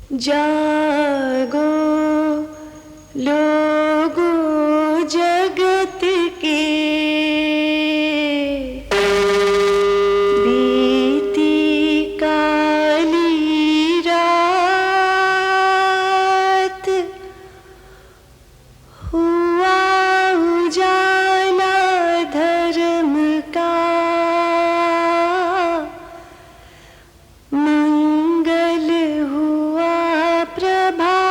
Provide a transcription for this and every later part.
जागो लोगों जगत के, बीती काली रात, हुआ उजाला धर्म का, मंगल हुआ प्रभात।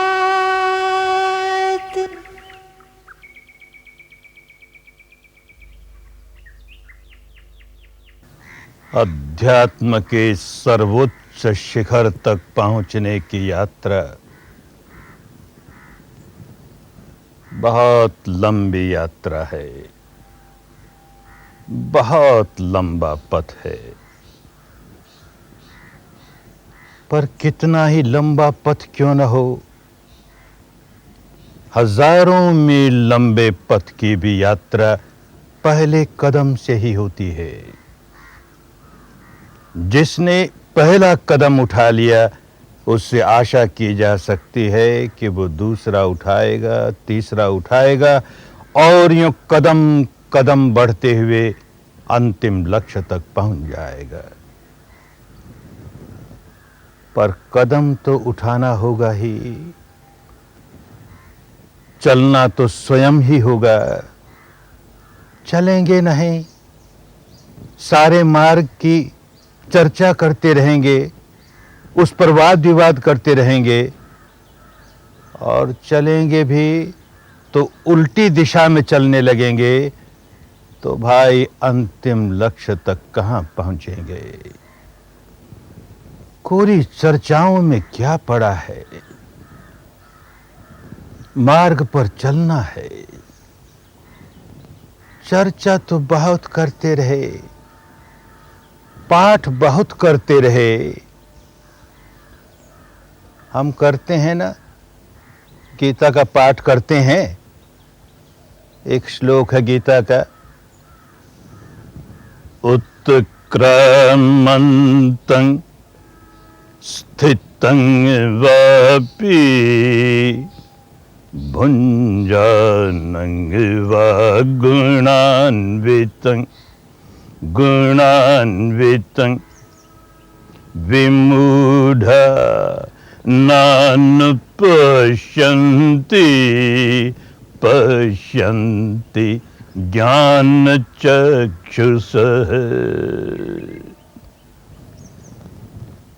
अध्यात्म के सर्वोच्च शिखर तक पहुंचने की यात्रा बहुत लंबी यात्रा है, बहुत लंबा पथ है। पर कितना ही लंबा पथ क्यों न हो, हजारों मील लंबे पथ की भी यात्रा पहले कदम से ही होती है। जिसने पहला कदम उठा लिया, उससे आशा की जा सकती है कि वो दूसरा उठाएगा, तीसरा उठाएगा और यूं कदम कदम बढ़ते हुए अंतिम लक्ष्य तक पहुंच जाएगा। पर कदम तो उठाना होगा ही, चलना तो स्वयं ही होगा। चलेंगे नहीं, सारे मार्ग की चर्चा करते रहेंगे, उस पर वाद विवाद करते रहेंगे और चलेंगे भी तो उल्टी दिशा में चलने लगेंगे, तो भाई अंतिम लक्ष्य तक कहां पहुंचेंगे। कोरी चर्चाओं में क्या पड़ा है, मार्ग पर चलना है। चर्चा तो बहुत करते रहे, पाठ बहुत करते रहे। हम करते हैं ना, गीता का पाठ करते हैं। एक श्लोक है गीता का, उत्क्रामन्तं स्थितं वापि भुञ्जानं वा गुणान्वितं विमूढा पश्यन्ति ज्ञानचक्षुषः।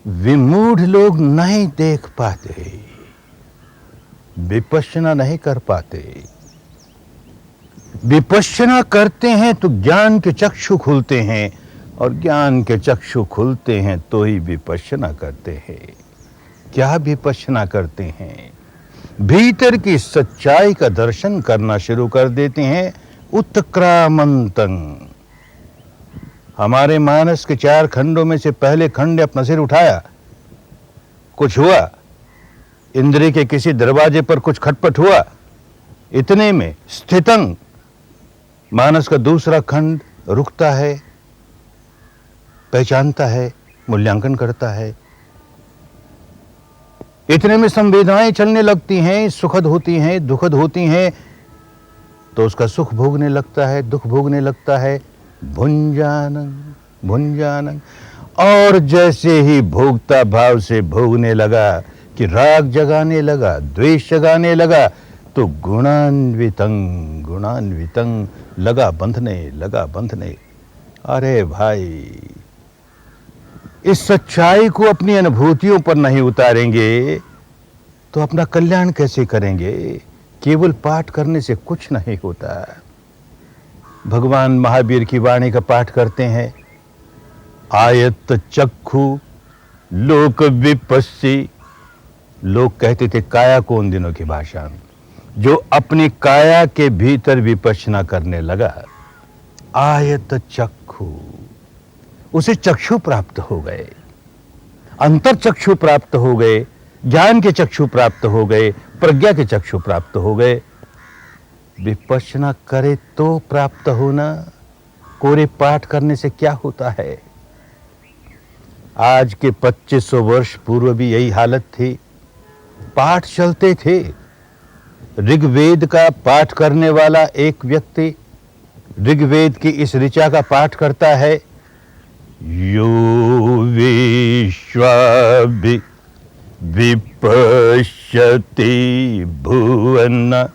विमूढ़ लोग नहीं देख पाते, विपश्यना नहीं कर पाते। विपश्यना करते हैं तो ज्ञान के चक्षु खुलते हैं, और ज्ञान के चक्षु खुलते हैं तो ही विपश्यना करते हैं। क्या विपश्यना करते हैं? भीतर की सच्चाई का दर्शन करना शुरू कर देते हैं। उत्क्रामन्तं, हमारे मानस के 4 खंडों में से पहले खंड ने अपना सिर उठाया, कुछ हुआ, इंद्रिय के किसी दरवाजे पर कुछ खटपट हुआ, इतने में स्थितं, मानस का दूसरा खंड रुकता है, पहचानता है, मूल्यांकन करता है। इतने में संवेदनाएं चलने लगती हैं, सुखद होती हैं, दुखद होती हैं, तो उसका सुख भोगने लगता है, दुख भोगने लगता है। भुंजानं, और जैसे ही भोगता भाव से भोगने लगा कि राग जगाने लगा, द्वेष जगाने लगा, तो गुणान्वितं लगा बंधने। अरे भाई, इस सच्चाई को अपनी अनुभूतियों पर नहीं उतारेंगे तो अपना कल्याण कैसे करेंगे? केवल पाठ करने से कुछ नहीं होता। भगवान महावीर की वाणी का पाठ करते हैं, आयत चक्षु लोक विपस्सी। लोग कहते थे काया को उन दिनों की भाषा में, जो अपनी काया के भीतर विपश्यना करने लगा। आयत चक्षु, उसे चक्षु प्राप्त हो गए, अंतर चक्षु प्राप्त हो गए, ज्ञान के चक्षु प्राप्त हो गए, प्रज्ञा के चक्षु प्राप्त हो गए। विपश्यना करे तो प्राप्त होना, कोरे पाठ करने से क्या होता है? आज के 2500 वर्ष पूर्व भी यही हालत थी। पाठ चलते थे। ऋग्वेद का पाठ करने वाला एक व्यक्ति ऋग्वेद की इस ऋचा का पाठ करता है, यो विश्वाभि विपश्यति भुवन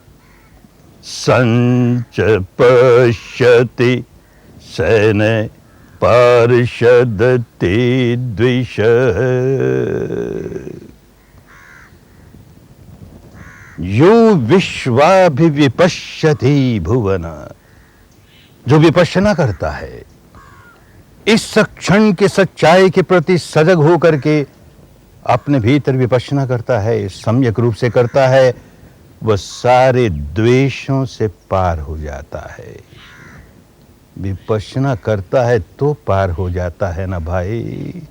संच पश्यति सेन पार्षदते द्विष। यो विश्वाभिविपश्यति भुवन, जो विपश्यना करता है, इस क्षण के सच्चाई के प्रति सजग होकर के अपने भीतर विपश्यना करता है, सम्यक रूप से करता है, वह सारे द्वेषों से पार हो जाता है। विपश्यना करता है तो पार हो जाता है ना भाई।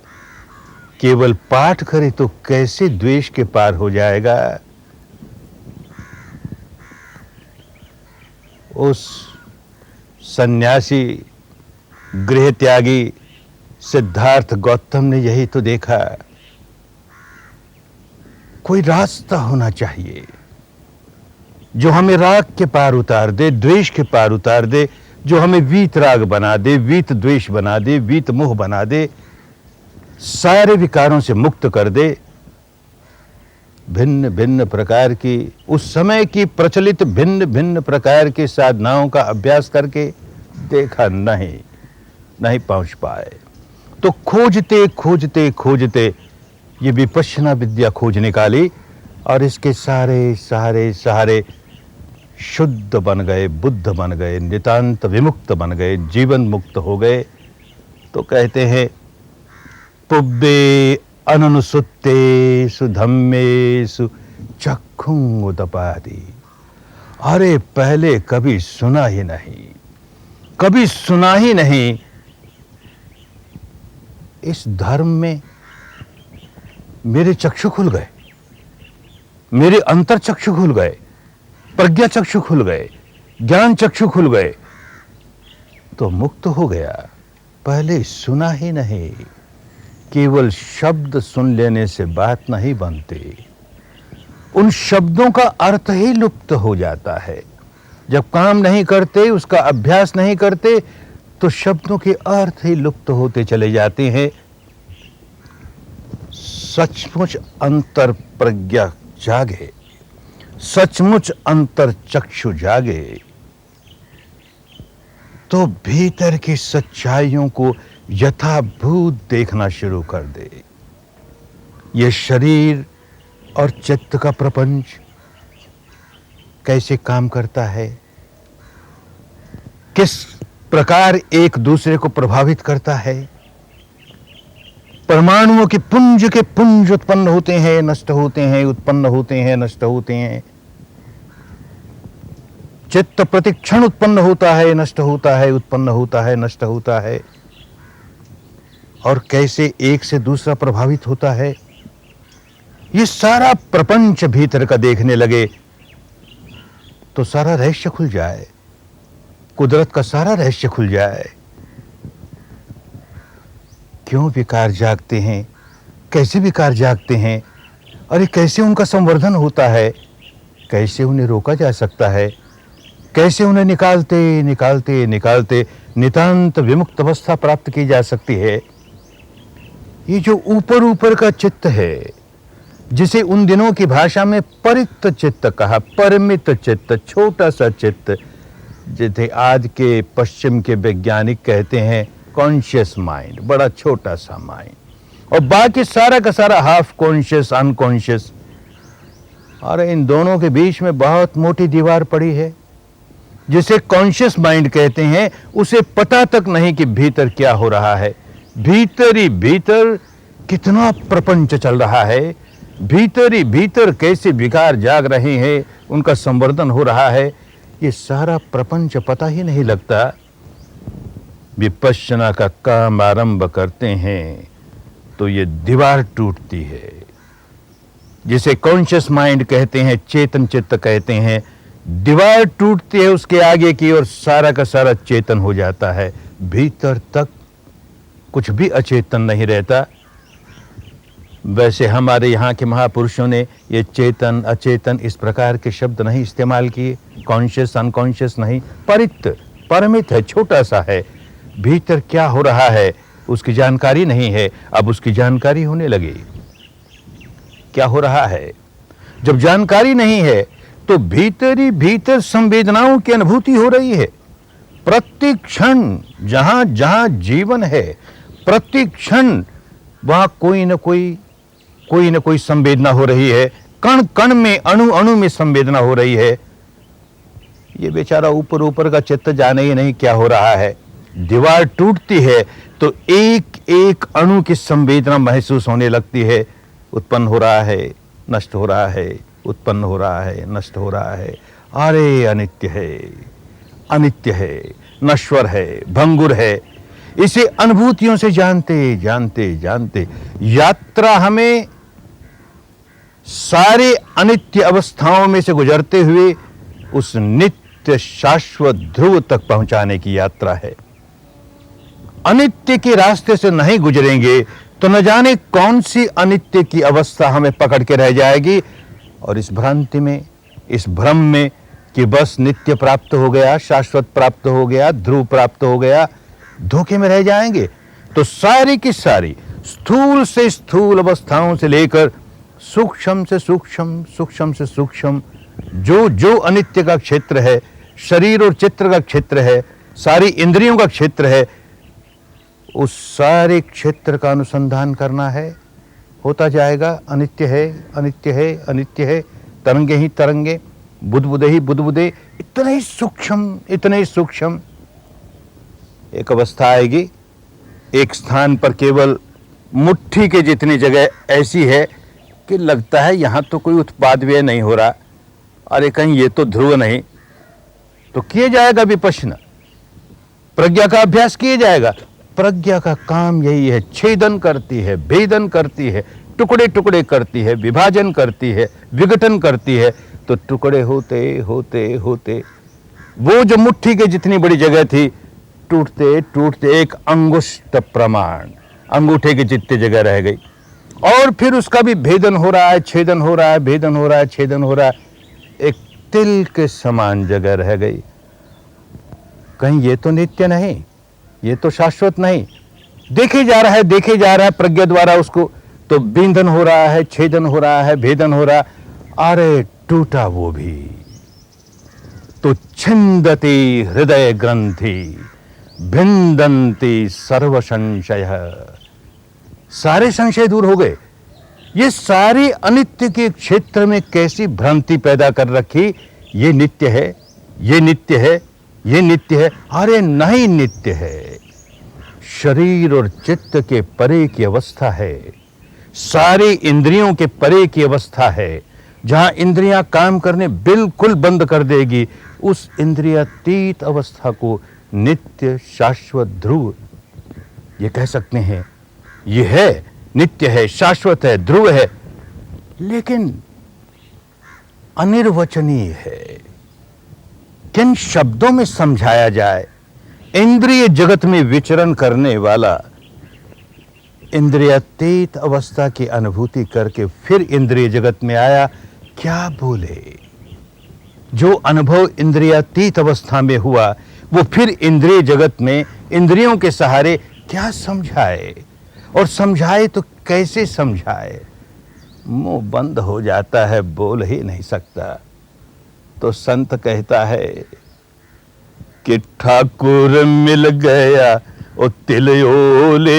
केवल पाठ करे तो कैसे द्वेष के पार हो जाएगा। उस सन्यासी गृह त्यागी सिद्धार्थ गौतम ने यही तो देखा। कोई रास्ता होना चाहिए जो हमें राग के पार उतार दे, द्वेष के पार उतार दे, जो हमें वीत राग बना दे, वीत द्वेष बना दे, वीत मोह बना दे, सारे विकारों से मुक्त कर दे। भिन्न भिन्न प्रकार की, उस समय की प्रचलित भिन्न भिन्न प्रकार की साधनाओं का अभ्यास करके देखा, नहीं पहुंच पाए। तो खोजते खोजते खोजते ये विपश्यना विद्या खोज निकाली और इसके सारे सहारे सहारे शुद्ध बन गए, बुद्ध बन गए, नितांत विमुक्त बन गए, जीवन मुक्त हो गए। तो कहते हैं पुब्बे अननुसुत्तेषु धम्मेषु चक्षुं उदपादि। अरे पहले कभी सुना ही नहीं, कभी सुना ही नहीं। इस धर्म में मेरे चक्षु खुल गए, मेरे अंतर चक्षु खुल गए, प्रज्ञा चक्षु खुल गए, ज्ञान चक्षु खुल गए, तो मुक्त हो गया। पहले सुना ही नहीं। केवल शब्द सुन लेने से बात नहीं बनती, उन शब्दों का अर्थ ही लुप्त हो जाता है। जब काम नहीं करते, उसका अभ्यास नहीं करते, तो शब्दों के अर्थ ही लुप्त होते चले जाते हैं। सचमुच अंतर प्रज्ञा जागे, सचमुच अंतर चक्षु जागे, तो भीतर की सच्चाइयों को यथाभूत देखना शुरू कर दे। ये शरीर और चित्त का प्रपंच कैसे काम करता है, किस प्रकार एक दूसरे को प्रभावित करता है। परमाणुओं के पुंज उत्पन्न होते हैं, नष्ट होते हैं, उत्पन्न होते हैं, नष्ट होते हैं। चित्त प्रतिक्षण उत्पन्न होता है, नष्ट होता है, उत्पन्न होता है, नष्ट होता है। और कैसे एक से दूसरा प्रभावित होता है, ये सारा प्रपंच भीतर का देखने लगे तो सारा रहस्य खुल जाए, कुदरत का सारा रहस्य खुल जाए। क्यों विकार जागते हैं, कैसे विकार जागते हैं, अरे कैसे उनका संवर्धन होता है, कैसे उन्हें रोका जा सकता है, कैसे उन्हें निकालते निकालते निकालते नितांत विमुक्त अवस्था प्राप्त की जा सकती है। ये जो ऊपर ऊपर का चित्त है, जिसे उन दिनों की भाषा में परित चित्त कहा, परिमित चित्त, छोटा सा चित्त, जिसे आज के पश्चिम के वैज्ञानिक कहते हैं कॉन्शियस माइंड, बड़ा छोटा सा माइंड, और बाकी सारा का सारा हाफ कॉन्शियस, अनकॉन्शियस। और इन दोनों के बीच में बहुत मोटी दीवार पड़ी है। जिसे कॉन्शियस माइंड कहते हैं, उसे पता तक नहीं कि भीतर क्या हो रहा है, भीतर ही भीतर कितना प्रपंच चल रहा है, भीतर ही भीतर कैसे विकार जाग रहे हैं, उनका संवर्धन हो रहा है, ये सारा प्रपंच पता ही नहीं लगता। विपश्यना का काम आरंभ करते हैं तो ये दीवार टूटती है। जिसे कॉन्शियस माइंड कहते हैं, चेतन चित्त कहते हैं, दीवार टूटती है उसके आगे की और सारा का सारा चेतन हो जाता है। भीतर तक कुछ भी अचेतन नहीं रहता। वैसे हमारे यहाँ के महापुरुषों ने ये चेतन अचेतन इस प्रकार के शब्द नहीं इस्तेमाल किए, कॉन्शियस अनकॉन्शियस नहीं, परित परमित है, छोटा सा है, भीतर क्या हो रहा है उसकी जानकारी नहीं है, अब उसकी जानकारी होने लगी। क्या हो रहा है? जब जानकारी नहीं है तो भीतर ही भीतर संवेदनाओं की अनुभूति हो रही है। प्रत्येक क्षण जहां जहां जीवन है, प्रत्येक क्षण वहां कोई न कोई संवेदना हो रही है, कण कण में, अणु अणु में संवेदना हो रही है। ये बेचारा ऊपर ऊपर का चित्त जाने ही नहीं क्या हो रहा है। दीवार टूटती है तो एक एक अणु की संवेदना महसूस होने लगती है, उत्पन्न हो रहा है, नष्ट हो रहा है, उत्पन्न हो रहा है, नष्ट हो रहा है। अरे अनित्य है, अनित्य है, नश्वर है, भंगुर है। इसे अनुभूतियों से जानते जानते जानते यात्रा हमें सारे अनित्य अवस्थाओं में से गुजरते हुए उस नित्य शाश्वत ध्रुव तक पहुंचाने की यात्रा है। अनित्य के रास्ते से नहीं गुजरेंगे तो न जाने कौन सी अनित्य की अवस्था हमें पकड़ के रह जाएगी, और इस भ्रांति में, इस भ्रम में कि बस नित्य प्राप्त हो गया, शाश्वत प्राप्त हो गया, ध्रुव प्राप्त हो गया, धोखे में रह जाएंगे। तो सारी की सारी स्थूल से स्थूल अवस्थाओं से लेकर सूक्ष्म से सूक्ष्म, सूक्ष्म से सूक्ष्म जो जो अनित्य का क्षेत्र है, शरीर और चित्र का क्षेत्र है, सारी इंद्रियों का क्षेत्र है, उस सारे क्षेत्र का अनुसंधान करना है। होता जाएगा, अनित्य है, अनित्य है, अनित्य है, तरंगे ही तरंगे, बुदबुदे ही बुदबुदे, इतने ही सूक्ष्म, इतने ही सूक्ष्म। एक अवस्था आएगी, एक स्थान पर केवल मुट्ठी के जितनी जगह ऐसी है कि लगता है यहां तो कोई उत्पाद व्यय नहीं हो रहा, अरे कहीं ये तो ध्रुव नहीं, तो किया जाएगा विपश्यना, प्रज्ञा का अभ्यास किया जाएगा। प्रज्ञा का काम यही है, छेदन करती है, भेदन करती है, टुकड़े टुकड़े करती है, विभाजन करती है, विघटन करती है। तो टुकड़े होते होते होते वो जो मुट्ठी के जितनी बड़ी जगह थी, टूटते टूटते एक अंगुष्ठ प्रमाण, अंगूठे की जितनी जगह रह गई, और फिर उसका भी भेदन हो रहा है, छेदन हो रहा है, भेदन हो रहा है, छेदन हो रहा है, एक तिल के समान जगह रह गई। कहीं ये तो नित्य नहीं, ये तो शाश्वत नहीं, देखे जा रहा है, देखे जा रहा है प्रज्ञा द्वारा उसको, तो बिंधन हो रहा है, छेदन हो रहा है, भेदन हो रहा है। अरे टूटा वो भी, तो छिंदती हृदय ग्रंथि भिंदंती सर्व संशय, सारे संशय दूर हो गए। ये सारे अनित्य के क्षेत्र में कैसी भ्रांति पैदा कर रखी, ये नित्य है, ये नित्य है, ये नित्य है। अरे नहीं नित्य है, शरीर और चित्त के परे की अवस्था है, सारी इंद्रियों के परे की अवस्था है, जहां इंद्रियां काम करने बिल्कुल बंद कर देगी, उस इंद्रियातीत अवस्था को नित्य शाश्वत ध्रुव ये कह सकते हैं। ये है, नित्य है, शाश्वत है, ध्रुव है, लेकिन अनिर्वचनीय है। किन शब्दों में समझाया जाए? इंद्रिय जगत में विचरण करने वाला इंद्रियातीत अवस्था की अनुभूति करके फिर इंद्रिय जगत में आया, क्या बोले? जो अनुभव इंद्रियातीत अवस्था में हुआ वो फिर इंद्रिय जगत में इंद्रियों के सहारे क्या समझाए, और समझाए तो कैसे समझाए? मुंह बंद हो जाता है, बोल ही नहीं सकता। तो संत कहता है कि ठाकुर मिल गया ओ तिल ओले,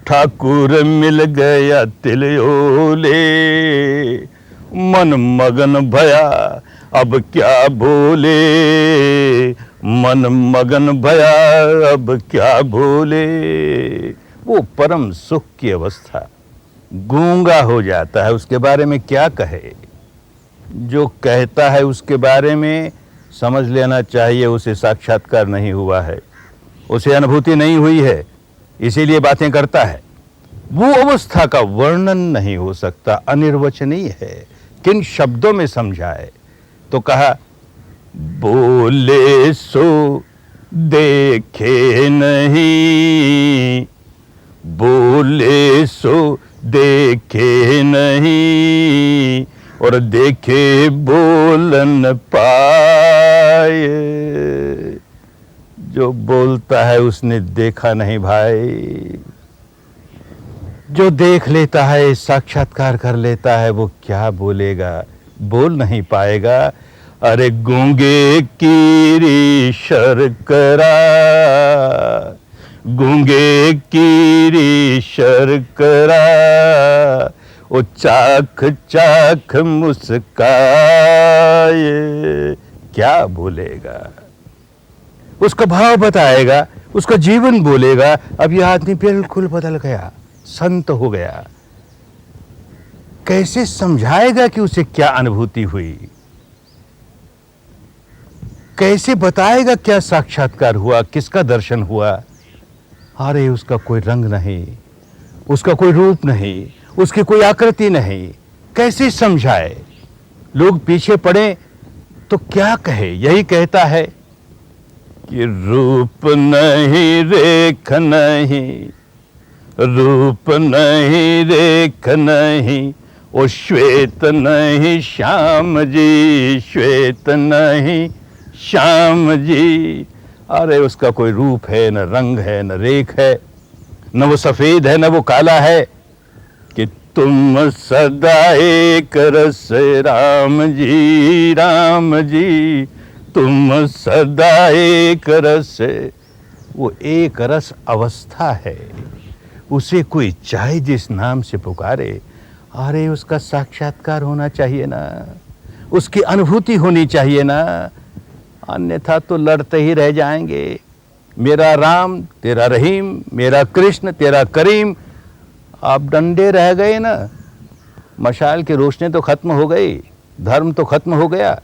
ठाकुर मिल गया तिल ओले, मन मगन भया अब क्या बोले, मन मगन भया अब क्या बोले। वो परम सुख की अवस्था, गूंगा हो जाता है, उसके बारे में क्या कहे? जो कहता है उसके बारे में समझ लेना चाहिए उसे साक्षात्कार नहीं हुआ है, उसे अनुभूति नहीं हुई है, इसीलिए बातें करता है। वो अवस्था का वर्णन नहीं हो सकता, अनिर्वचनीय है। किन शब्दों में समझाए? तो कहा बोले सो देखे नहीं, बोले सो और देखे बोल न पाए। जो बोलता है उसने देखा नहीं भाई, जो देख लेता है, साक्षात्कार कर लेता है, वो क्या बोलेगा, बोल नहीं पाएगा। अरे गूंगे की शर्करा, गूंगे की शर्करा, वो चाख चाख मुस्काए, क्या बोलेगा, उसका भाव बताएगा, उसका जीवन बोलेगा। अब यह आदमी बिल्कुल बदल गया, संत हो गया। कैसे समझाएगा कि उसे क्या अनुभूति हुई, कैसे बताएगा क्या साक्षात्कार हुआ, किसका दर्शन हुआ। अरे उसका कोई रंग नहीं, उसका कोई रूप नहीं, उसकी कोई आकृति नहीं, कैसे समझाए। लोग पीछे पड़े तो क्या कहे। यही कहता है कि रूप नहीं रेख नहीं, रूप नहीं रेख नहीं, ओ श्वेत नहीं श्याम जी, श्वेत नहीं श्याम जी। अरे उसका कोई रूप है, न रंग है, न रेख है, न वो सफेद है, न वो काला है। कि तुम सदा एक रस राम जी, राम जी, तुम सदा एक रस। वो एक रस अवस्था है, उसे कोई चाहे जिस नाम से पुकारे। अरे उसका साक्षात्कार होना चाहिए ना, उसकी अनुभूति होनी चाहिए ना, अन्यथा तो लड़ते ही रह जाएंगे। मेरा राम तेरा रहीम, मेरा कृष्ण तेरा करीम। आप डंडे रह गए ना, मशाल की रोशनी तो खत्म हो गई, धर्म तो खत्म हो गया,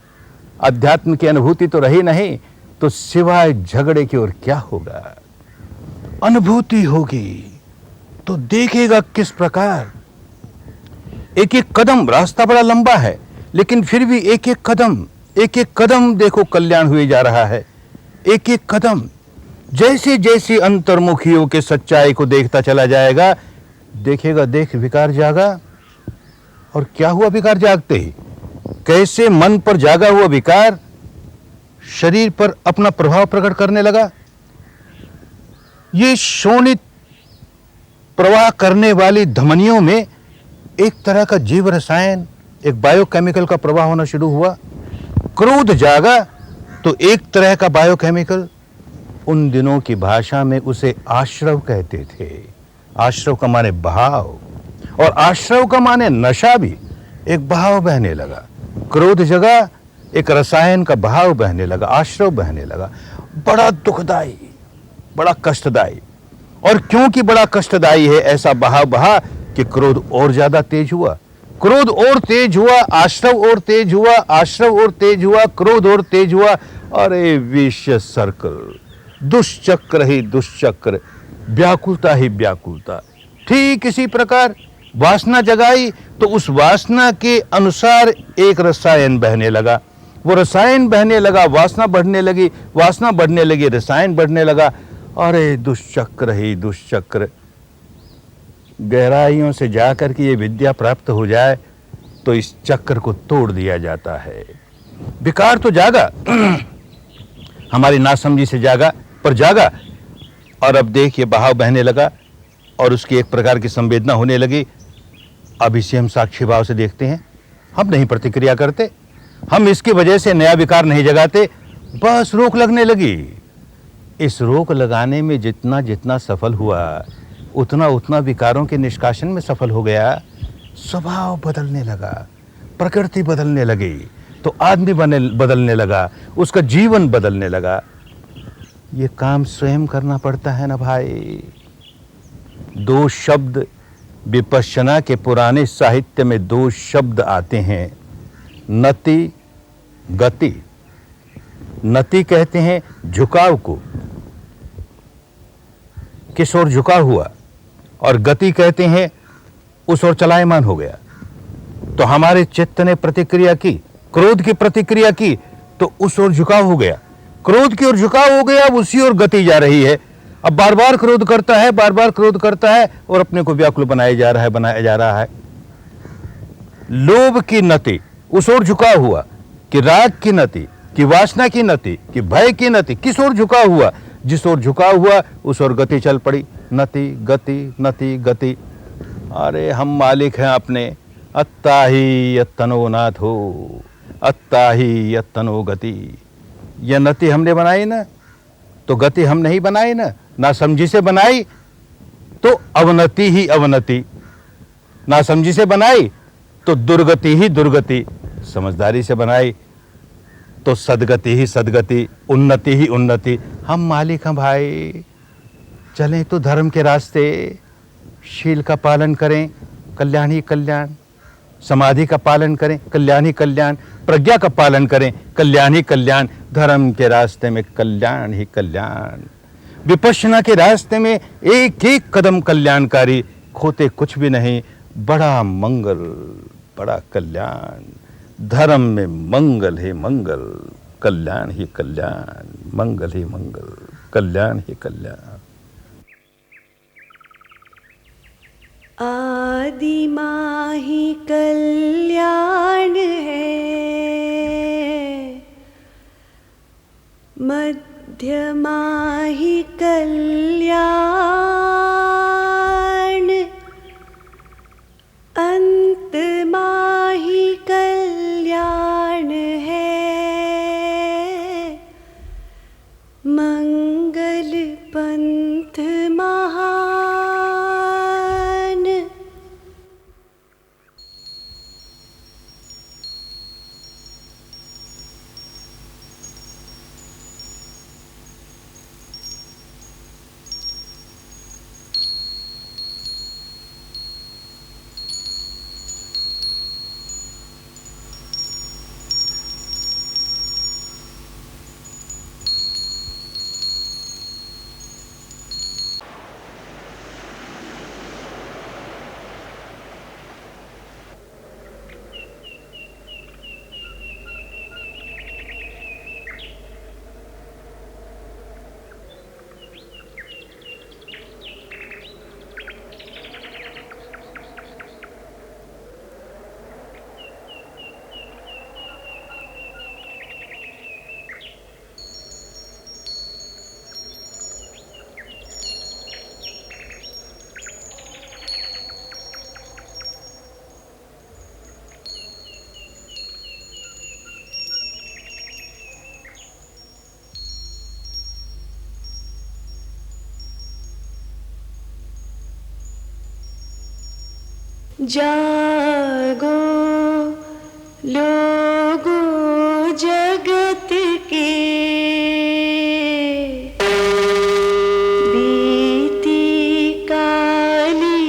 अध्यात्म की अनुभूति तो रही नहीं, तो सिवाय झगड़े की और क्या होगा। अनुभूति होगी तो देखेगा किस प्रकार। एक एक कदम, रास्ता बड़ा लंबा है, लेकिन फिर भी एक एक कदम देखो कल्याण हुए जा रहा है। एक एक कदम जैसे जैसे अंतर्मुखियों के सच्चाई को देखता चला जाएगा, देखेगा देख विकार जागा। और क्या हुआ विकार जागते ही, कैसे मन पर जागा हुआ विकार शरीर पर अपना प्रभाव प्रकट करने लगा। ये शोणित प्रवाह करने वाली धमनियों में एक तरह का जीव रसायन, एक बायोकेमिकल का प्रवाह होना शुरू हुआ। क्रोध जागा तो एक तरह का बायोकेमिकल, उन दिनों की भाषा में उसे आश्रव कहते थे। आश्रव का माने बहाव, और आश्रव का माने नशा भी। एक बहाव बहने लगा, क्रोध जगा, एक रसायन का बहाव बहने लगा, आश्रव बहने लगा। बड़ा दुखदाई, बड़ा कष्टदायी। और क्योंकि बड़ा कष्टदायी है, ऐसा बहाव बहा कि क्रोध और ज्यादा तेज हुआ, क्रोध और तेज हुआ, आश्रव और तेज हुआ, आश्रव और तेज हुआ, क्रोध और तेज हुआ। अरे विश्व सर्कल, दुष्चक्र ही दुष्चक्र, व्याकुलता ही व्याकुलता। ठीक इसी प्रकार वासना जगाई तो उस वासना के अनुसार एक रसायन बहने लगा। वो रसायन बहने लगा, वासना बढ़ने लगी, वासना बढ़ने लगी, रसायन बढ़ने लगा। अरे दुष्चक्र ही दुष्चक्र। गहराइयों से जाकर के ये विद्या प्राप्त हो जाए तो इस चक्र को तोड़ दिया जाता है। विकार तो जागा, हमारी नासमझी से जागा, पर जागा। और अब देखिए बहाव बहने लगा और उसकी एक प्रकार की संवेदना होने लगी। अब इसे हम साक्षी भाव से देखते हैं, हम नहीं प्रतिक्रिया करते, हम इसकी वजह से नया विकार नहीं जगाते, बस रोक लगने लगी। इस रोक लगाने में जितना जितना सफल हुआ, उतना उतना विकारों के निष्कासन में सफल हो गया। स्वभाव बदलने लगा, प्रकृति बदलने लगी, तो आदमी बदलने लगा, उसका जीवन बदलने लगा। ये काम स्वयं करना पड़ता है ना भाई। दो शब्द विपश्यना के पुराने साहित्य में, दो शब्द आते हैं, नति गति। नति कहते हैं झुकाव को, किस ओर झुकाव हुआ, और गति कहते हैं उस ओर चलायमान हो गया। तो हमारे चित्त ने प्रतिक्रिया की, क्रोध की प्रतिक्रिया की, तो उस ओर झुकाव हो गया, क्रोध की ओर झुकाव हो गया, अब उसी ओर गति जा रही है। अब बार बार क्रोध करता है, बार बार क्रोध करता है और अपने को व्याकुल बनाया जा रहा है। लोभ की नति, उस ओर झुका हुआ कि राग की नति, कि वासना की नति, कि भय की नति, किस ओर झुका हुआ? जिस ओर झुका हुआ उस ओर गति चल पड़ी। नति गति नति गति। अरे हम मालिक हैं अपने। अत्ता ही यत्तनो नाथो, अत्ता ही यत्तनो गति। यह नति हमने बनाई ना, तो गति हम नहीं बनाई ना समझी से बनाई तो अवनति ही अवनति, ना समझी से बनाई तो दुर्गति ही दुर्गति, समझदारी से बनाई तो सदगति ही सदगति, उन्नति ही उन्नति। हम मालिक हैं भाई। चलें तो धर्म के रास्ते, शील का पालन करें, कल्याण ही कल्याण। समाधि का पालन करें, कल्याण ही कल्याण। प्रज्ञा का पालन करें, कल्याण ही कल्याण। धर्म के रास्ते में कल्याण ही कल्याण। विपश्यना के रास्ते में एक एक कदम कल्याणकारी, खोते कुछ भी नहीं। बड़ा मंगल, बड़ा कल्याण। धर्म में मंगल ही मंगल, कल्याण ही कल्याण। मंगल ही मंगल, कल्याण ही कल्याण। आदि माही कल्याण है, मध्य माही कल्याण, अंत माही कल्याण है। मंगल पंथ महान। जागो लोगो जगत के, बीती काली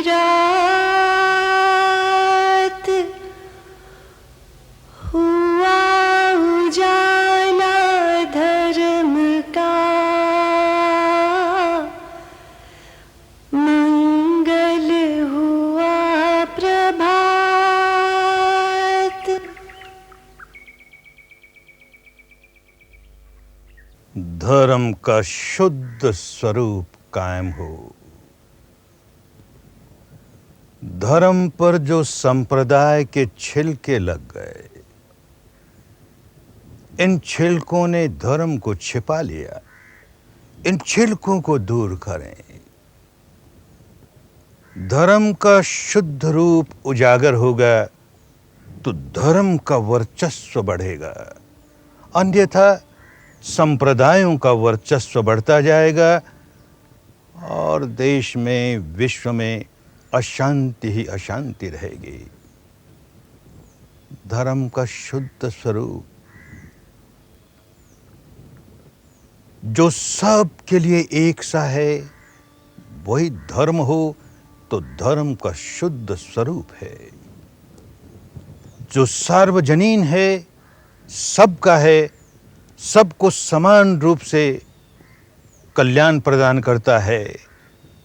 रात, हुआ उजाला धर्म का, मंगल हुआ प्रभात। धर्म का शुद्ध स्वरूप कायम हो। धर्म पर जो संप्रदाय के छिलके लग गए, इन छिलकों ने धर्म को छिपा लिया। इन छिलकों को दूर करें। धर्म का शुद्ध रूप उजागर होगा तो धर्म का वर्चस्व बढ़ेगा, अन्यथा संप्रदायों का वर्चस्व बढ़ता जाएगा और देश में, विश्व में अशांति ही अशांति रहेगी। धर्म का शुद्ध स्वरूप जो सब के लिए एक सा है, वही धर्म हो तो धर्म का शुद्ध स्वरूप है। जो सार्वजनीन है, सबका है, सबको समान रूप से कल्याण प्रदान करता है,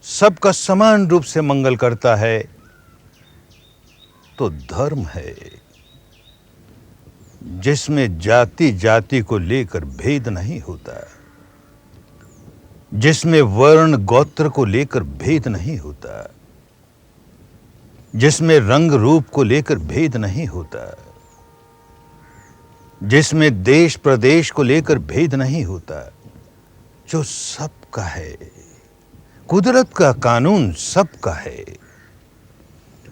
सबका समान रूप से मंगल करता है, तो धर्म है। जिसमें जाति जाति को लेकर भेद नहीं होता, जिसमें वर्ण गोत्र को लेकर भेद नहीं होता, जिसमें रंग रूप को लेकर भेद नहीं होता, जिसमें देश प्रदेश को लेकर भेद नहीं होता, जो सबका है, कुदरत का कानून सबका है,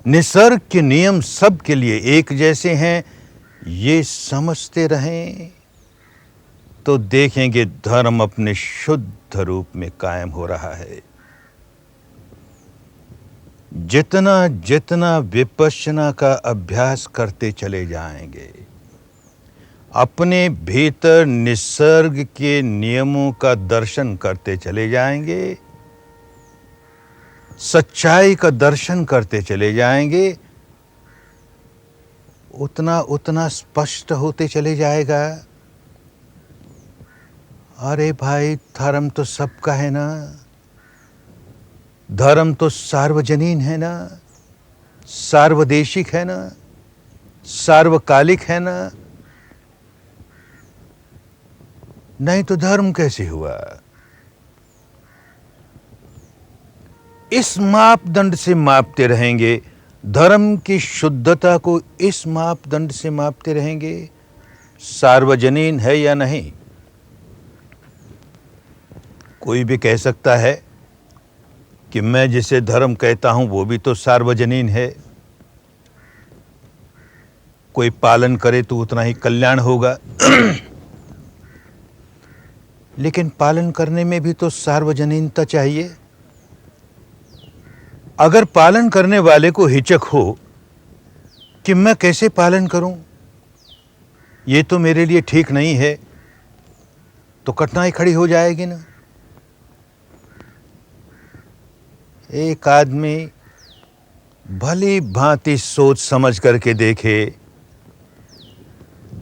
निसर्ग के नियम सबके लिए एक जैसे हैं, ये समझते रहें तो देखेंगे धर्म अपने शुद्ध रूप में कायम हो रहा है। जितना जितना विपश्यना का अभ्यास करते चले जाएंगे, अपने भीतर निसर्ग के नियमों का दर्शन करते चले जाएंगे, सच्चाई का दर्शन करते चले जाएंगे, उतना उतना स्पष्ट होते चले जाएगा। अरे भाई, धर्म तो सबका है ना, धर्म तो सार्वजनीन है ना, सार्वदेशिक है ना, सार्वकालिक है ना, नहीं तो धर्म कैसे हुआ? इस मापदंड से मापते रहेंगे, धर्म की शुद्धता को इस मापदंड से मापते रहेंगे, सार्वजनीन है या नहीं। कोई भी कह सकता है कि मैं जिसे धर्म कहता हूं वो भी तो सार्वजनीन है, कोई पालन करे तो उतना ही कल्याण होगा। लेकिन पालन करने में भी तो सार्वजनीनता चाहिए। अगर पालन करने वाले को हिचक हो कि मैं कैसे पालन करूं, ये तो मेरे लिए ठीक नहीं है, तो कठिनाई खड़ी हो जाएगी ना। एक आदमी भली भांति सोच समझ करके देखे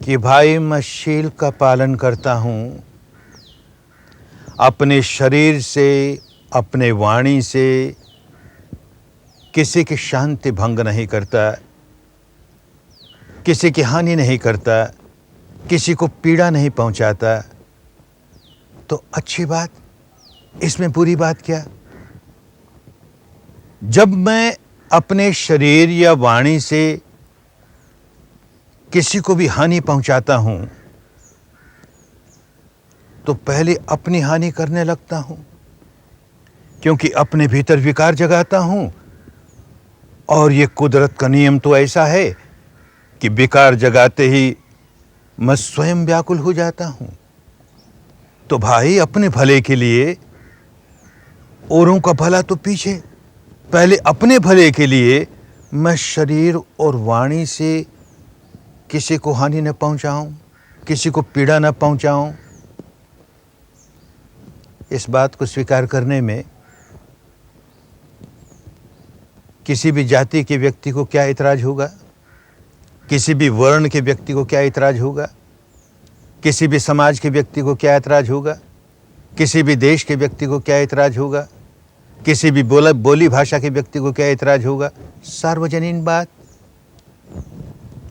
कि भाई मैं शील का पालन करता हूं, अपने शरीर से, अपने वाणी से किसी की शांति भंग नहीं करता, किसी की हानि नहीं करता, किसी को पीड़ा नहीं पहुंचाता, तो अच्छी बात, इसमें बुरी बात क्या? जब मैं अपने शरीर या वाणी से किसी को भी हानि पहुंचाता हूं, तो पहले अपनी हानि करने लगता हूं, क्योंकि अपने भीतर विकार जगाता हूं। और ये कुदरत का नियम तो ऐसा है कि विकार जगाते ही मैं स्वयं व्याकुल हो जाता हूं। तो भाई, अपने भले के लिए, औरों का भला तो पीछे, पहले अपने भले के लिए मैं शरीर और वाणी से किसी को हानि न पहुंचाऊं, किसी को पीड़ा न पहुंचाऊं। इस बात को स्वीकार करने में किसी भी जाति के व्यक्ति को क्या इतराज होगा, किसी भी वर्ण के व्यक्ति को क्या इतराज होगा, किसी भी समाज के व्यक्ति को क्या इतराज होगा, किसी भी देश के व्यक्ति को क्या इतराज होगा, किसी भी बोली भाषा के व्यक्ति को क्या इतराज होगा? सार्वजनीन बात।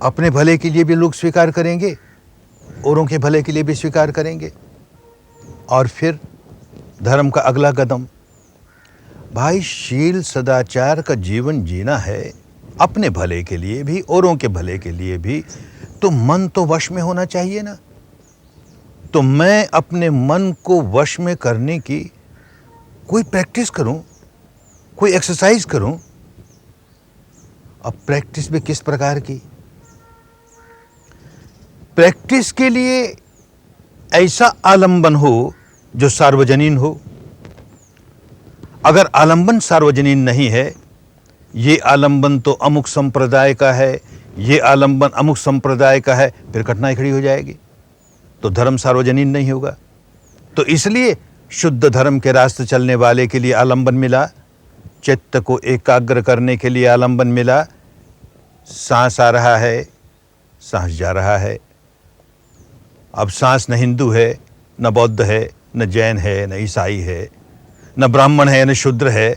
अपने भले के लिए भी लोग स्वीकार करेंगे, औरों के भले के लिए भी स्वीकार करेंगे। और फिर धर्म का अगला कदम, भाई शील सदाचार का जीवन जीना है, अपने भले के लिए भी, औरों के भले के लिए भी, तो मन तो वश में होना चाहिए ना। तो मैं अपने मन को वश में करने की कोई प्रैक्टिस करूं, कोई एक्सरसाइज करूं। अब प्रैक्टिस भी किस प्रकार की? प्रैक्टिस के लिए ऐसा आलंबन हो जो सार्वजनीन हो। अगर आलंबन सार्वजनीन नहीं है, ये आलंबन तो अमुक संप्रदाय का है, ये आलंबन अमुक संप्रदाय का है, फिर कठिनाई खड़ी हो जाएगी, तो धर्म सार्वजनीन नहीं होगा। तो इसलिए शुद्ध धर्म के रास्ते चलने वाले के लिए आलंबन मिला, चित्त को एकाग्र करने के लिए आलंबन मिला। सांस आ रहा है, सांस जा रहा है। अब सांस न हिंदू है, न बौद्ध है, न जैन है, न ईसाई है, न ब्राह्मण है, न शूद्र है।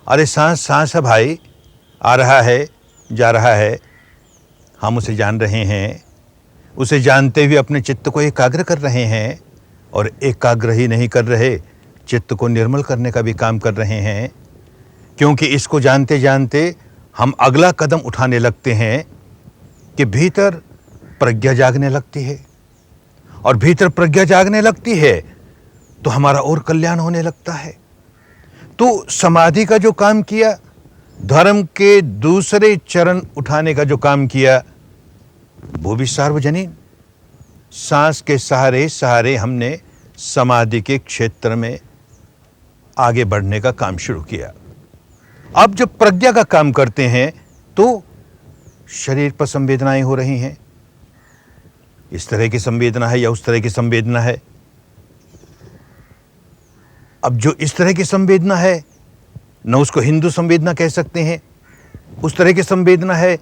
अरे सांस सांस है भाई, आ रहा है, जा रहा है। हम उसे जान रहे हैं, उसे जानते हुए अपने चित्त को एकाग्र कर रहे हैं, और एकाग्र ही नहीं कर रहे, चित्त को निर्मल करने का भी काम कर रहे हैं। क्योंकि इसको जानते जानते हम अगला कदम उठाने लगते हैं कि भीतर प्रज्ञा जागने लगती है, और भीतर प्रज्ञा जागने लगती है तो हमारा और कल्याण होने लगता है। तो समाधि का जो काम किया, धर्म के दूसरे चरण उठाने का जो काम किया, वो भी सार्वजनीन। सांस के सहारे सहारे हमने समाधि के क्षेत्र में आगे बढ़ने का काम शुरू किया। अब जब प्रज्ञा का काम करते हैं तो शरीर पर संवेदनाएं हो रही हैं। इस तरह की संवेदना है या उस तरह की संवेदना है। अब जो इस तरह की संवेदना है, न उसको हिंदू संवेदना कह सकते हैं, उस तरह की संवेदना है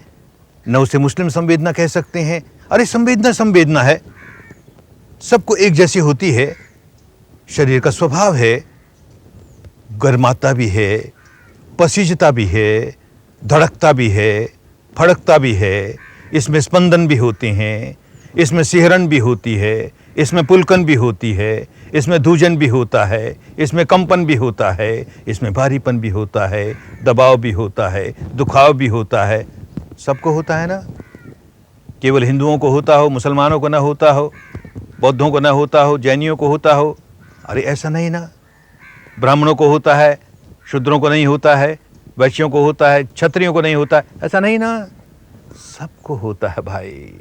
न उसे मुस्लिम संवेदना कह सकते हैं। अरे संवेदना संवेदना है, सबको एक जैसी होती है। शरीर का स्वभाव है, गर्माता भी है, पसीजता भी है, धड़कता भी है, फड़कता भी है, इसमें स्पंदन भी होते हैं, इसमें सिहरन भी होती है, इसमें पुलकन भी होती है, इसमें धूजन भी होता है, इसमें कंपन भी होता है, इसमें भारीपन भी होता है, दबाव भी होता है, दुखाव भी होता है। सबको होता है ना। केवल हिंदुओं को होता हो, मुसलमानों को ना होता हो, बौद्धों को ना होता हो, जैनियों को होता हो? अरे ऐसा नहीं ना। ब्राह्मणों को होता है, शूद्रों को नहीं होता है, वैश्यों को होता है, क्षत्रियों को नहीं होता है, ऐसा नहीं ना। सबको होता है भाई,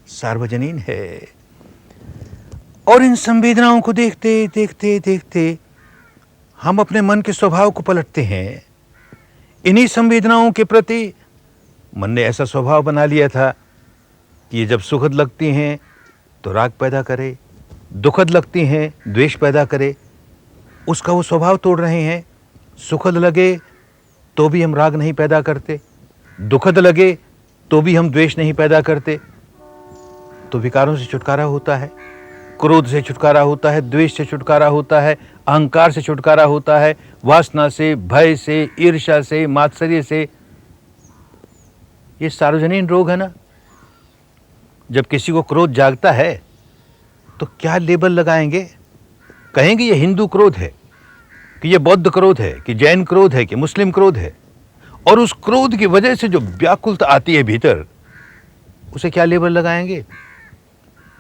सार्वजनीन है। और इन संवेदनाओं को देखते देखते देखते हम अपने मन के स्वभाव को पलटते हैं। इन्हीं संवेदनाओं के प्रति मन ने ऐसा स्वभाव बना लिया था कि ये जब सुखद लगती हैं तो राग पैदा करे, दुखद लगती हैं द्वेष पैदा करे। उसका वो स्वभाव तोड़ रहे हैं। सुखद लगे तो भी हम राग नहीं पैदा करते, दुखद लगे तो भी हम द्वेष नहीं पैदा करते। तो विकारों से छुटकारा होता है, क्रोध से छुटकारा होता है, द्वेष से छुटकारा होता है, अहंकार से छुटकारा होता है, वासना से, भय से, ईर्ष्या से, मात्सर्य से। ये सार्वजनीन रोग है ना। जब किसी को क्रोध जागता है तो क्या लेबल लगाएंगे? कहेंगे ये हिंदू क्रोध है, कि ये बौद्ध क्रोध है, कि जैन क्रोध है, कि मुस्लिम क्रोध है। और उस क्रोध की वजह से जो व्याकुलता आती है भीतर, उसे क्या लेबल लगाएंगे?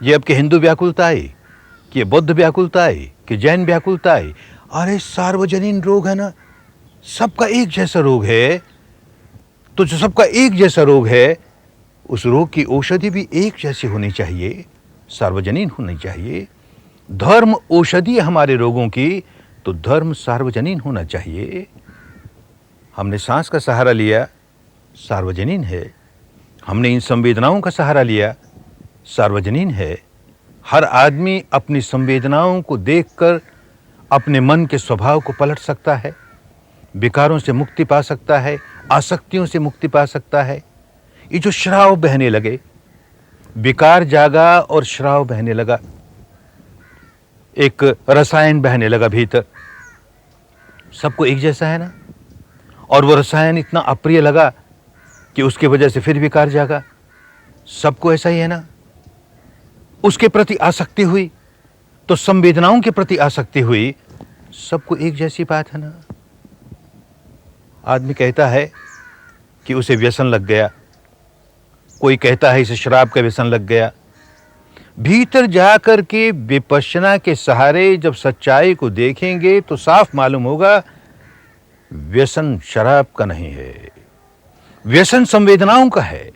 ये अब के हिंदू व्याकुलता आई, कि ये बौद्ध व्याकुलता आई, कि जैन व्याकुलता आई। अरे सार्वजनीन रोग है ना, सबका एक जैसा रोग है। तो जो सबका एक जैसा रोग है, उस रोग की औषधि भी एक जैसी होनी चाहिए, सार्वजनीन होनी चाहिए। धर्म औषधि हमारे रोगों की, तो धर्म सार्वजनीन होना चाहिए। हमने सांस का सहारा लिया, सार्वजनीन है। हमने इन संवेदनाओं का सहारा लिया, सार्वजनीन है। हर आदमी अपनी संवेदनाओं को देखकर अपने मन के स्वभाव को पलट सकता है, विकारों से मुक्ति पा सकता है, आसक्तियों से मुक्ति पा सकता है। ये जो श्राव बहने लगे, विकार जागा और श्राव बहने लगा, एक रसायन बहने लगा भीतर। सबको एक जैसा है ना। और वो रसायन इतना अप्रिय लगा कि उसकी वजह से फिर विकार जागा। सबको ऐसा ही है ना। उसके प्रति आसक्ति हुई तो संवेदनाओं के प्रति आसक्ति हुई। सबको एक जैसी बात है ना। आदमी कहता है कि उसे व्यसन लग गया, कोई कहता है इसे शराब का व्यसन लग गया। भीतर जाकर के विपश्यना के सहारे जब सच्चाई को देखेंगे तो साफ मालूम होगा व्यसन शराब का नहीं है, व्यसन संवेदनाओं का है।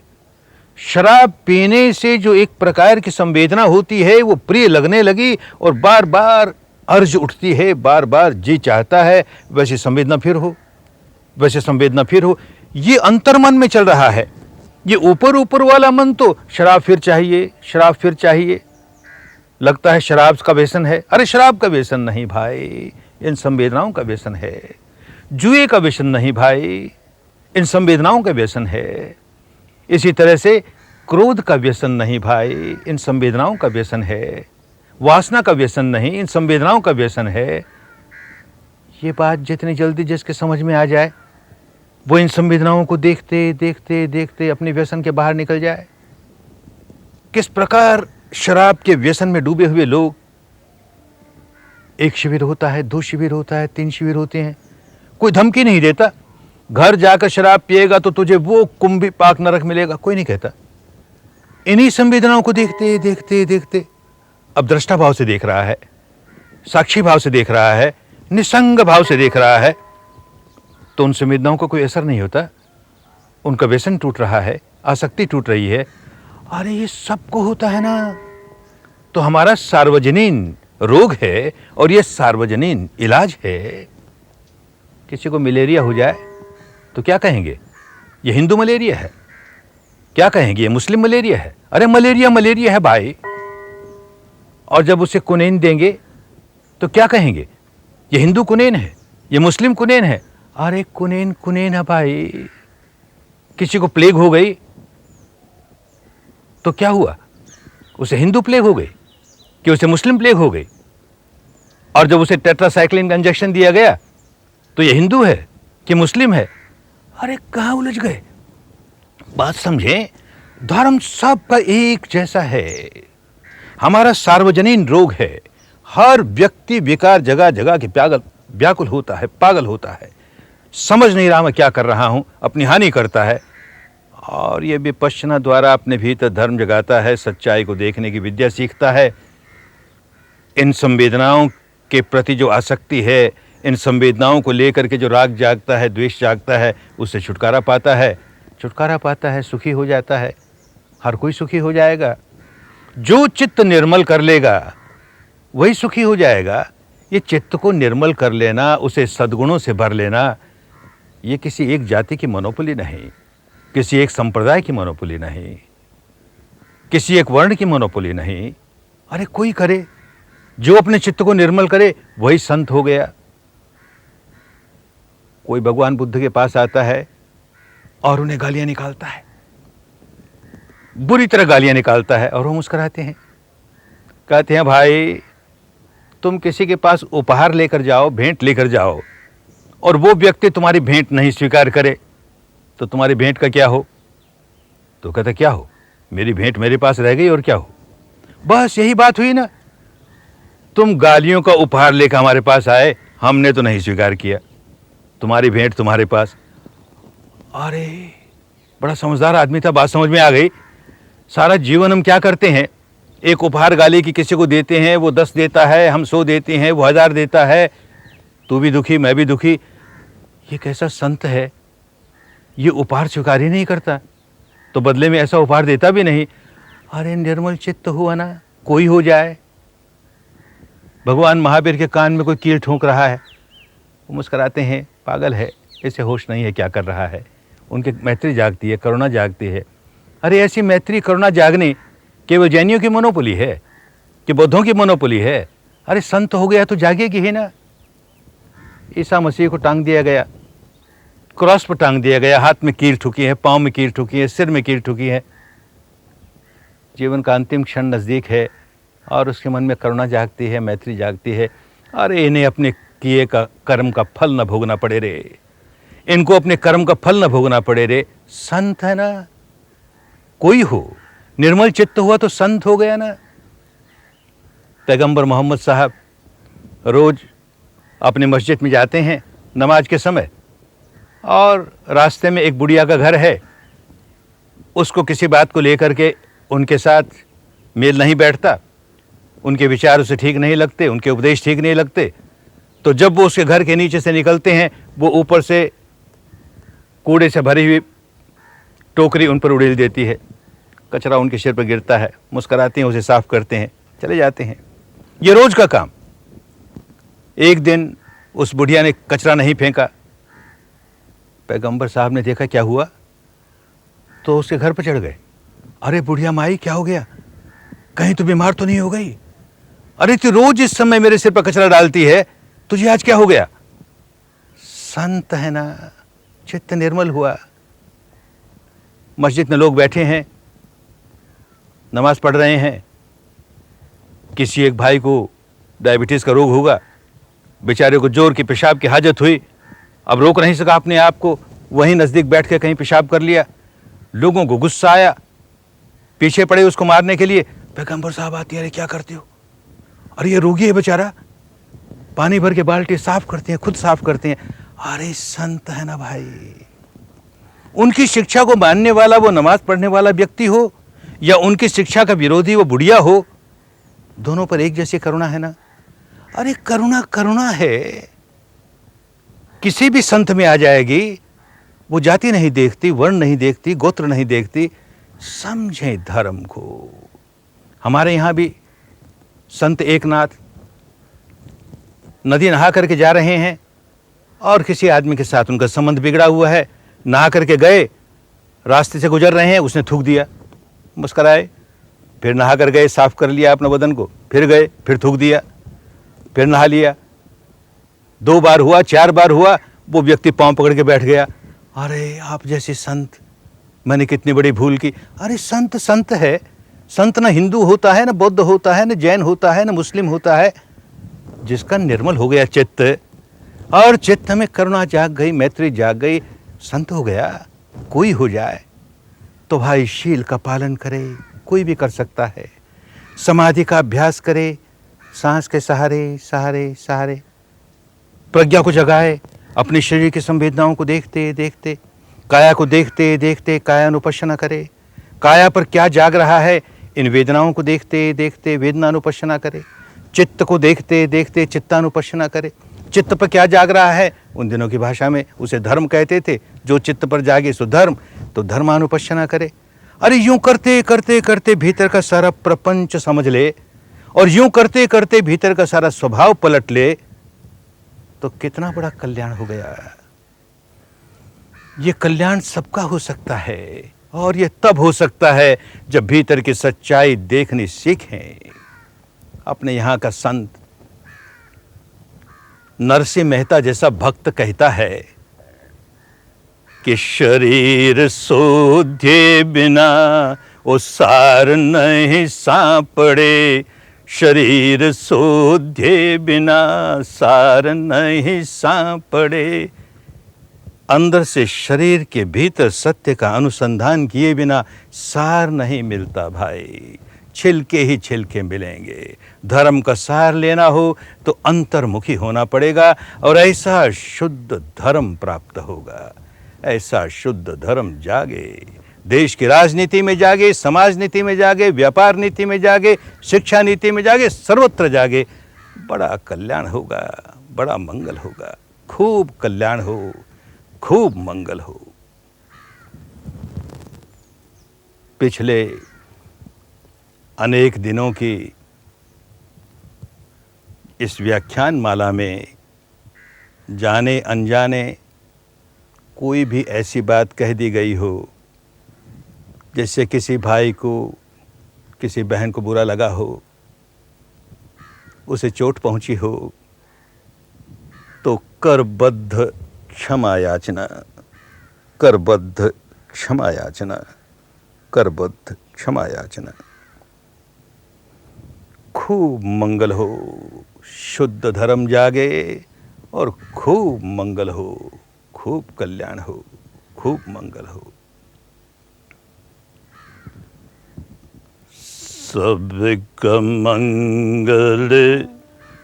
शराब पीने से जो एक प्रकार की संवेदना होती है वो प्रिय लगने लगी और बार बार अर्ज उठती है, बार बार जी चाहता है वैसी संवेदना फिर हो, वैसे संवेदना फिर हो। ये अंतर्मन में चल रहा है। ये ऊपर ऊपर वाला मन तो शराब फिर चाहिए, शराब फिर चाहिए, लगता है शराब का व्यसन है। अरे शराब का व्यसन नहीं भाई, इन संवेदनाओं का व्यसन है। जुए का व्यसन नहीं भाई, इन संवेदनाओं का व्यसन है। इसी तरह से क्रोध का व्यसन नहीं भाई, इन संवेदनाओं का व्यसन है। वासना का व्यसन नहीं, इन संवेदनाओं का व्यसन है। ये बात जितनी जल्दी जिसके समझ में आ जाए वो इन संवेदनाओं को देखते देखते देखते अपने व्यसन के बाहर निकल जाए। किस प्रकार शराब के व्यसन में डूबे हुए लोग, एक शिविर होता है, 2 शिविर होता है, 3 शिविर होते हैं। कोई धमकी नहीं देता, घर जाकर शराब पिएगा तो तुझे वो कुंभी पाक नरक मिलेगा, कोई नहीं कहता। इन्हीं संवेदनाओं को देखते देखते देखते अब दृष्टा भाव से देख रहा है, साक्षी भाव से देख रहा है, निसंग भाव से देख रहा है, तो उन संवेदनाओं का कोई असर नहीं होता। उनका व्यसन टूट रहा है, आसक्ति टूट रही है। अरे ये सबको होता है ना। तो हमारा सार्वजनीन रोग है और ये सार्वजनीन इलाज है। किसी को मलेरिया हो जाए तो क्या कहेंगे, ये हिंदू मलेरिया है। क्या कहेंगे, ये मुस्लिम मलेरिया है। अरे मलेरिया मलेरिया है भाई। और जब उसे कुनैन देंगे तो क्या कहेंगे, ये हिंदू कुनैन है, ये मुस्लिम कुनैन है। अरे कुनैन कुनैन है भाई। किसी को प्लेग हो गई तो क्या हुआ, उसे हिंदू प्लेग हो गई कि उसे मुस्लिम प्लेग हो गई। और जब उसे टेट्रासाइक्लिन का इंजेक्शन दिया गया तो ये हिंदू है कि मुस्लिम है। अरे कहाँ उलझ गए। बात समझें, धर्म सबका एक जैसा है। हमारा सार्वजनीन रोग है। हर व्यक्ति विकार जगह जगह के व्याकुल होता है, पागल होता है, समझ नहीं रहा मैं क्या कर रहा हूं, अपनी हानि करता है। और ये विपश्यना द्वारा अपने भीतर धर्म जगाता है, सच्चाई को देखने की विद्या सीखता है। इन संवेदनाओं के प्रति जो आसक्ति है, इन संवेदनाओं को लेकर के जो राग जागता है, द्वेष जागता है, उससे छुटकारा पाता है। छुटकारा पाता है, सुखी हो जाता है। हर कोई सुखी हो जाएगा। जो चित्त निर्मल कर लेगा वही सुखी हो जाएगा। ये चित्त को निर्मल कर लेना, उसे सद्गुणों से भर लेना, ये किसी एक जाति की मोनोपोली नहीं, किसी एक संप्रदाय की मोनोपोली नहीं, किसी एक वर्ण की मोनोपोली नहीं। अरे कोई करे, जो अपने चित्त को निर्मल करे वही संत हो गया। कोई भगवान बुद्ध के पास आता है और उन्हें गालियां निकालता है, बुरी तरह गालियां निकालता है, और वो मुस्कुराते हैं, कहते हैं भाई तुम किसी के पास उपहार लेकर जाओ, भेंट लेकर जाओ, और वो व्यक्ति तुम्हारी भेंट नहीं स्वीकार करे तो तुम्हारी भेंट का क्या हो। तो कहता क्या हो, मेरी भेंट मेरे पास रह गई और क्या हो। बस यही बात हुई ना। तुम गालियों का उपहार लेकर हमारे पास आए, हमने तो नहीं स्वीकार किया, तुम्हारी भेंट तुम्हारे पास। अरे बड़ा समझदार आदमी था, बात समझ में आ गई। सारा जीवन हम क्या करते हैं, एक उपहार गाली की किसी को देते हैं, वो 10 देता है, हम 100 देते हैं, वो 1000 देता है, तू भी दुखी मैं भी दुखी। ये कैसा संत है, ये उपहार स्वीकार ही नहीं करता, तो बदले में ऐसा उपहार देता भी नहीं। अरे निर्मल चित्त हुआ ना, कोई हो जाए। भगवान महावीर के कान में कोई कील ठोंक रहा है, वो मुस्कुराते हैं, पागल है, इसे होश नहीं है क्या कर रहा है। उनकी मैत्री जागती है, करुणा जागती है। अरे ऐसी मैत्री करुणा जागनी केवल जैनियों की मोनोपोली है कि बौद्धों की मोनोपोली है। अरे संत हो गया तो जागेगी ही ना। ईसा मसीह को टांग दिया गया, क्रॉस पर टांग दिया गया, हाथ में कील ठुकी है, पाँव में कील ठुकी है, सिर में कील ठुकी है। जीवन का अंतिम क्षण नज़दीक है और उसके मन में करुणा जागती है, मैत्री जागती है। अरे इन्हें अपने किए का कर्म का फल न भोगना पड़े रे, इनको अपने कर्म का फल न भोगना पड़े रे। संत है ना, कोई हो, निर्मल चित्त हुआ तो संत हो गया ना। पैगंबर मोहम्मद साहब रोज अपने मस्जिद में जाते हैं नमाज के समय, और रास्ते में एक बुढ़िया का घर है, उसको किसी बात को लेकर के उनके साथ मेल नहीं बैठता, उनके विचार उसे ठीक नहीं लगते, उनके उपदेश ठीक नहीं लगते। तो जब वो उसके घर के नीचे से निकलते हैं, वो ऊपर से कूड़े से भरी हुई टोकरी उन पर उड़ेल देती है, कचरा उनके सिर पर गिरता है, मुस्कुराते हैं, उसे साफ करते हैं, चले जाते हैं। ये रोज का काम। एक दिन उस बुढ़िया ने कचरा नहीं फेंका, पैगंबर साहब ने देखा क्या हुआ, तो उसके घर पर चढ़ गए। अरे बुढ़िया माई क्या हो गया, कहीं तो बीमार तो नहीं हो गई। अरे तू रोज इस समय मेरे सिर पर कचरा डालती है, तुझे आज क्या हो गया। संत है ना, चित्त निर्मल हुआ। मस्जिद में लोग बैठे हैं, नमाज पढ़ रहे हैं। किसी एक भाई को डायबिटीज़ का रोग होगा, बेचारे को जोर की पेशाब की हाजत हुई, अब रोक नहीं सका अपने आप को, वहीं नज़दीक बैठ के कहीं पेशाब कर लिया। लोगों को गुस्सा आया, पीछे पड़े उसको मारने के लिए। पैगंबर साहब आती है, अरे क्या करते हो, अरे ये रोगी है बेचारा, पानी भर के बाल्टी साफ करते हैं, खुद साफ करते हैं। अरे संत है ना भाई। उनकी शिक्षा को मानने वाला वो नमाज पढ़ने वाला व्यक्ति हो, या उनकी शिक्षा का विरोधी वो बुढ़िया हो, दोनों पर एक जैसी करुणा है ना। अरे करुणा करुणा है, किसी भी संत में आ जाएगी। वो जाति नहीं देखती, वर्ण नहीं देखती, गोत्र नहीं देखती। समझें धर्म को। हमारे यहां भी संत एकनाथ नदी नहा करके जा रहे हैं और किसी आदमी के साथ उनका संबंध बिगड़ा हुआ है। नहा करके गए, रास्ते से गुजर रहे हैं, उसने थूक दिया, मुस्कराए, फिर नहा कर गए, साफ कर लिया अपने बदन को, फिर गए, फिर थूक दिया, फिर नहा लिया। 2 बार हुआ, 4 बार हुआ, वो व्यक्ति पांव पकड़ के बैठ गया। अरे आप जैसे संत, मैंने कितनी बड़ी भूल की। अरे संत संत है, संत न हिंदू होता है, न बौद्ध होता है, न जैन होता है, न मुस्लिम होता है। जिसका निर्मल हो गया चित्त और चित्त में करुणा जाग गई, मैत्री जाग गई, संत हो गया। कोई हो जाए तो भाई शील का पालन करे, कोई भी कर सकता है। समाधि का अभ्यास करे, सांस के सहारे सहारे सहारे प्रज्ञा को जगाए, अपने शरीर की संवेदनाओं को देखते देखते, काया को देखते देखते कायानुपश्यना करे। काया पर क्या जाग रहा है, इन वेदनाओं को देखते देखते वेदनानुपश्यना करे। चित्त को देखते देखते चित्तानुपश्यना करे। चित्त पर क्या जाग रहा है, उन दिनों की भाषा में उसे धर्म कहते थे। जो चित्त पर जागे सो धर्म, तो धर्मानुपश्यना करे। अरे यूं करते करते करते भीतर का सारा प्रपंच समझ ले और यूं करते करते भीतर का सारा स्वभाव पलट ले, तो कितना बड़ा कल्याण हो गया। ये कल्याण सबका हो सकता है और ये तब हो सकता है जब भीतर की सच्चाई देखनी सीखें। अपने यहाँ का संत नरसिंह मेहता जैसा भक्त कहता है कि शरीर सोधे बिना वो सार नहीं सांपड़े, शरीर सोधे बिना सार नहीं सांपड़े। अंदर से शरीर के भीतर सत्य का अनुसंधान किए बिना सार नहीं मिलता भाई, छिलके ही छिलके मिलेंगे। धर्म का सार लेना हो तो अंतर्मुखी होना पड़ेगा और ऐसा शुद्ध धर्म प्राप्त होगा। ऐसा शुद्ध धर्म जागे, देश की राजनीति में जागे, समाज नीति में जागे, व्यापार नीति में जागे, शिक्षा नीति में जागे, सर्वत्र जागे। बड़ा कल्याण होगा, बड़ा मंगल होगा। खूब कल्याण हो, खूब मंगल हो। पिछले अनेक दिनों की इस व्याख्यान माला में जाने अनजाने कोई भी ऐसी बात कह दी गई हो जैसे किसी भाई को, किसी बहन को बुरा लगा हो, उसे चोट पहुंची हो, तो करबद्ध क्षमा याचना, करबद्ध क्षमा याचना, करबद्ध क्षमा याचना। खूब मंगल हो, शुद्ध धर्म जागे और खूब मंगल हो, खूब कल्याण हो, खूब मंगल हो। सबका मंगल,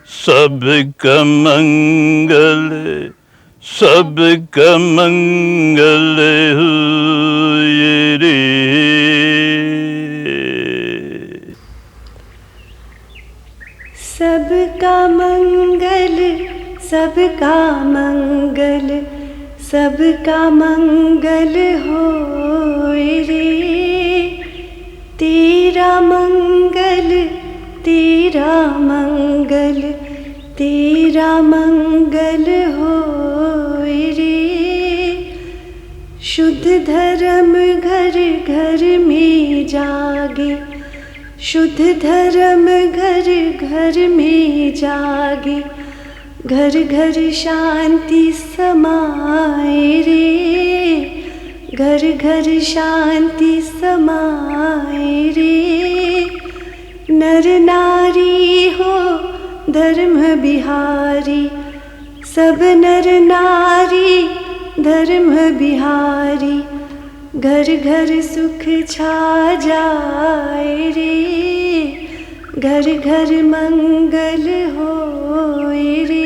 सबका मंगल, सबका मंगल हुए रे। सबका मंगल, सबका मंगल, सबका मंगल होए रे। तेरा मंगल, तेरा मंगल, तेरा मंगल होए रे। शुद्ध धर्म घर घर में जागे, शुद्ध धर्म घर घर में जागे। घर घर शांति समाए रे, घर घर शांति समाए रे। नर नारी हो धर्म बिहारी, सब नर नारी धर्म बिहारी। घर घर सुख छा जाए रे, घर घर मंगल होए रे।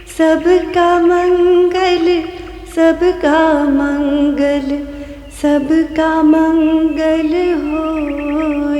सबका मंगल, सबका मंगल, सबका मंगल होए